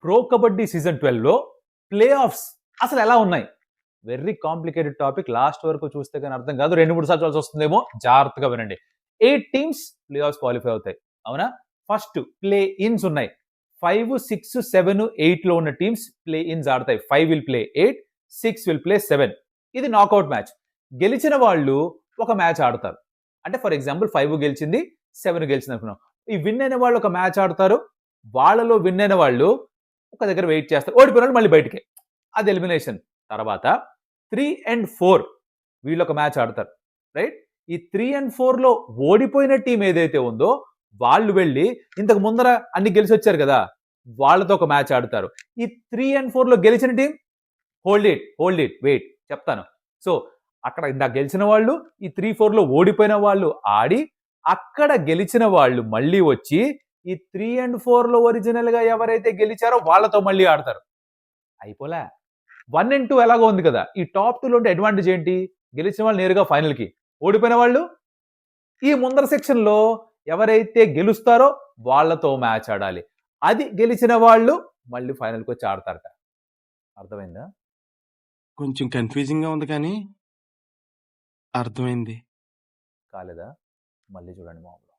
Pro kabaddi season 12లో playoffs అసలు ఎలా ఉన్నాయి? Very complicated topic. లాస్ట్ వరకు చూస్తే కానీ అర్థం కాదు. 2-3 సార్లు చూడాల్సి వస్తుందేమో. జాగ్రత్తగా వినండి. 8 టీమ్స్ ప్లే ఆఫ్స్ క్వాలిఫై అవుతాయి. అవునా? ఫస్ట్ ప్లే ఇన్స్ ఉన్నాయి. 5, 6, 7, 8 లో ఉన్న టీమ్స్ ప్లే ఇన్స్ ఆడతాయి. 5 విల్ ప్లే 8, 6 విల్ ప్లే 7. ఇది నాకౌట్ మ్యాచ్. గెలిచిన వాళ్ళు ఒక మ్యాచ్ ఆడతారు. అంటే ఫర్ ఎగ్జాంపుల్ 5 గెలిచింది, 7 గెలిచింది అనుకున్నాం. ఈ విన్ అయిన వాళ్ళు ఒక మ్యాచ్ ఆడతారు. వాళ్ళలో విన్ అయిన వాళ్ళు ఒక దగ్గర వెయిట్ చేస్తారు. ఓడిపోయిన వాళ్ళు మళ్ళీ బయటికి. అది ఎలిమినేషన్. తర్వాత 3 and 4 వీళ్ళు ఒక మ్యాచ్ ఆడతారు. రైట్? ఈ 3 and 4 లో ఓడిపోయిన టీం ఏదైతే ఉందో వాళ్ళు వెళ్ళి ఇంతకు ముందర అన్ని గెలిచి వచ్చారు కదా, వాళ్ళతో ఒక మ్యాచ్ ఆడతారు. ఈ 3 and 4 లో గెలిచిన టీం హోల్డ్ ఇట్ వెయిట్ చెప్తాను. సో అక్కడ ఇందాక గెలిచిన వాళ్ళు, ఈ 3, 4 లో ఓడిపోయిన వాళ్ళు ఆడి, అక్కడ గెలిచిన వాళ్ళు మళ్ళీ వచ్చి ఈ 3 and 4 లో ఒరిజినల్ గా ఎవరైతే గెలిచారో వాళ్ళతో మళ్ళీ ఆడతారు. అయిపోలే. 1 and 2 ఎలాగో ఉంది కదా. ఈ టాప్ 2 లో ఉంటే అడ్వాంటేజ్ ఏంటి? గెలిచిన వాళ్ళు నేరుగా ఫైనల్ కి, ఓడిపోయిన వాళ్ళు ఈ ముందర సెక్షన్ లో ఎవరైతే గెలుస్తారో వాళ్ళతో మ్యాచ్ ఆడాలి. అది గెలిచిన వాళ్ళు మళ్ళీ ఫైనల్ కి వచ్చి ఆడతారట. అర్థమైందా? కొంచెం కన్ఫ్యూజింగ్ గా ఉంది కానీ అర్థమైంది. కాలేదా? మళ్ళీ చూడండి మామూలు.